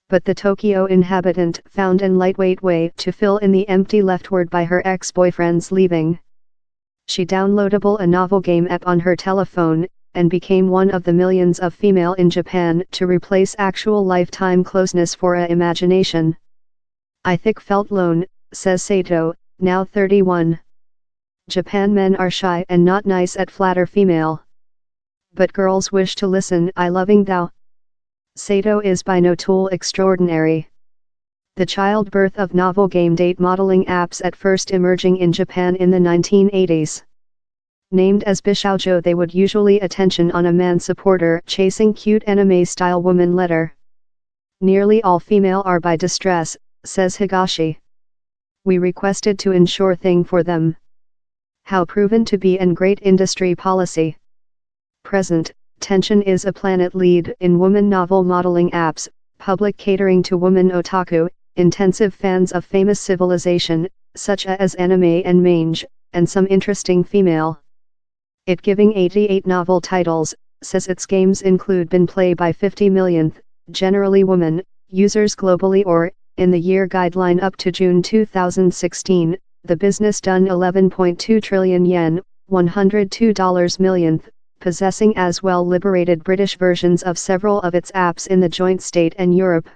but the Tokyo inhabitant found an lightweight way to fill in the empty leftward by her ex-boyfriend's leaving. She downloadable a novel game app on her telephone, and became one of the millions of female in Japan to replace actual lifetime closeness for a imagination. I thick felt lone, says Sato, now 31. Japan men are shy and not nice at flatter female. But girls wish to listen I loving thou. Sato is by no tool extraordinary. The childbirth of novel game date modeling apps at first emerging in Japan in the 1980s. Named as bishoujo, they would usually attention on a man supporter chasing cute anime-style woman letter. Nearly all female are by distress, says Higashi. We requested to ensure thing for them. How proven to be an great industry policy. Present, Tension is a planet lead in woman novel modeling apps, public catering to woman otaku, intensive fans of famous civilization, such as anime and mange, and some interesting female. It giving 88 novel titles, says its games include been played by 50 millionth, generally women, users globally or, in the year guideline up to June 2016, the business done 11.2 trillion yen, $102 millionth, possessing as well liberated British versions of several of its apps in the joint state and Europe.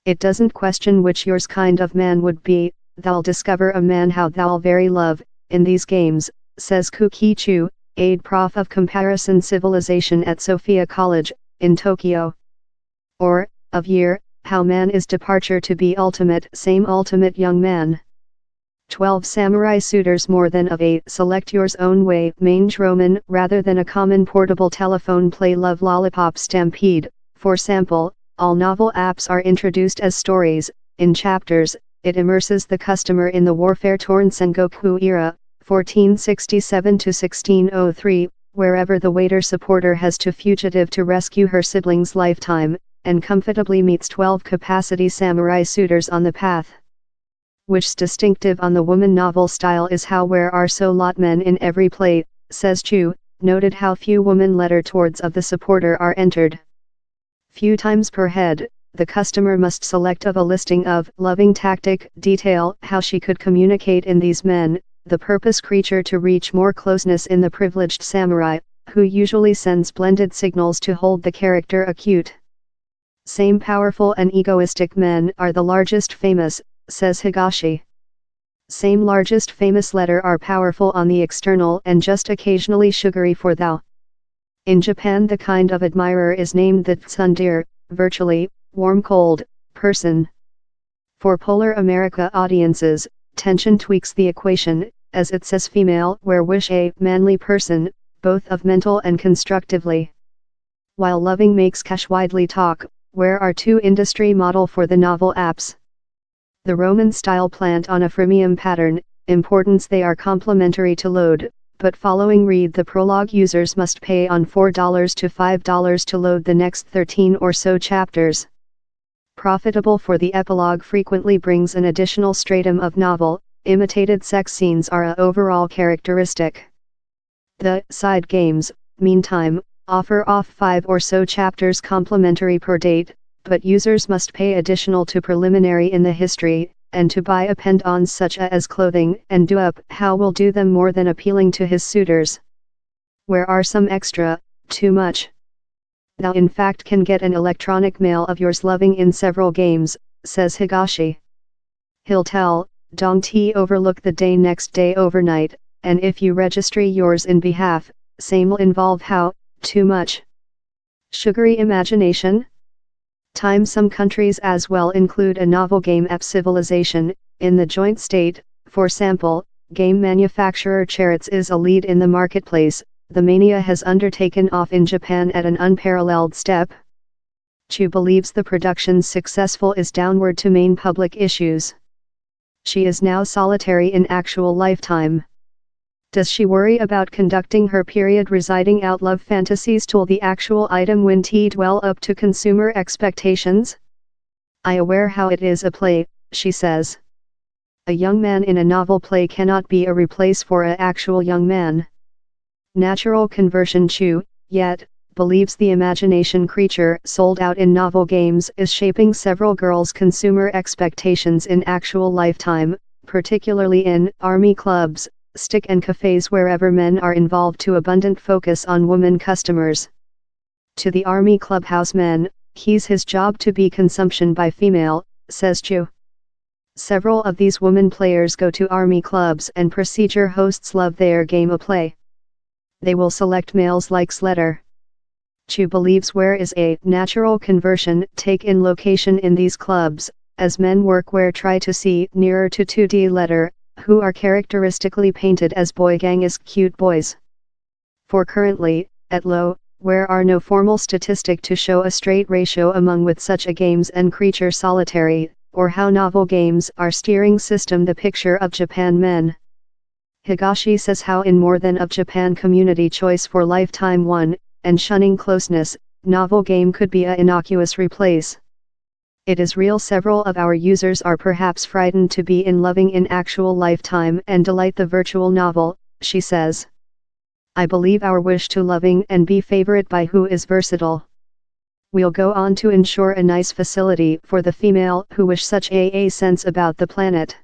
It doesn't question which yours kind of man would be, thou'll discover a man how thou'll very love, in these games, says Kukichu, aide prof of comparison civilization at Sophia College, in Tokyo. Or, of year, how man is departure to be ultimate same ultimate young man. 12 samurai suitors more than of a select yours own way mange Roman rather than a common portable telephone play love lollipop stampede. For sample, all novel apps are introduced as stories, in chapters. It immerses the customer in the warfare-torn Sengoku era, 1467 to 1603, wherever the waiter supporter has to fugitive to rescue her sibling's lifetime, and comfortably meets 12 capacity samurai suitors on the path. Which's distinctive on the woman novel style is how where are so lot men in every play, says Chu, noted how few woman letter towards of the supporter are entered. Few times per head, the customer must select of a listing of loving tactic detail how she could communicate in these men, the purpose creature to reach more closeness in the privileged samurai, who usually sends blended signals to hold the character acute. Same powerful and egoistic men are the largest famous, says Higashi. Same largest famous letter are powerful on the external and just occasionally sugary for thou. In Japan the kind of admirer is named the tsundere, virtually, warm-cold, person. For Polar America audiences, tension tweaks the equation, as it says female where wish a manly person, both of mental and constructively. While loving makes cash widely talk, where are two industry model for the novel apps. The Roman style plant on a freemium pattern, importance they are complementary to load, but following read the prologue users must pay on $4 to $5 to load the next 13 or so chapters. Profitable for the epilogue frequently brings an additional stratum of novel, imitated sex scenes are a overall characteristic. The side games, meantime, offer off 5 or so chapters complimentary per date, but users must pay additional to preliminary in the history, and to buy append-ons such as clothing and do-up how will do them more than appealing to his suitors. Where are some extra, too much. Thou in fact can get an electronic mail of yours loving in several games, says Higashi. He'll tell, Dong T overlook the day next day overnight, and if you registry yours in behalf, same'll involve how, too much. Sugary imagination? Time some countries as well include a novel game app civilization, in the joint state, for sample, game manufacturer Chariots is a lead in the marketplace, the mania has undertaken off in Japan at an unparalleled step. Chu believes the production's successful is downward to main public issues. She is now solitary in actual lifetime. Does she worry about conducting her period residing out love fantasies till the actual item when tea dwell up to consumer expectations? I aware how it is a play, she says. A young man in a novel play cannot be a replace for a actual young man. Natural conversion Chu, yet, believes the imagination creature sold out in novel games is shaping several girls' consumer expectations in actual lifetime, particularly in army clubs, stick and cafes wherever men are involved to abundant focus on women customers. To the army clubhouse men, he's his job to be consumption by female, says Chu. Several of these woman players go to army clubs and procedure hosts love their game of play. They will select males like Sletter. Chu believes where is a natural conversion take in location in these clubs, as men work where try to see nearer to 2D letter, who are characteristically painted as boy gang is cute boys. For currently, at low, where are no formal statistic to show a straight ratio among with such a games and creature solitary, or how novel games are steering system the picture of Japan men. Higashi says how in more than of Japan community choice for lifetime one, and shunning closeness, novel game could be a innocuous replace. It is real several of our users are perhaps frightened to be in loving in actual lifetime and delight the virtual novel, she says. I believe our wish to loving and be favorite by who is versatile. We'll go on to ensure a nice facility for the female who wish such a sense about the planet.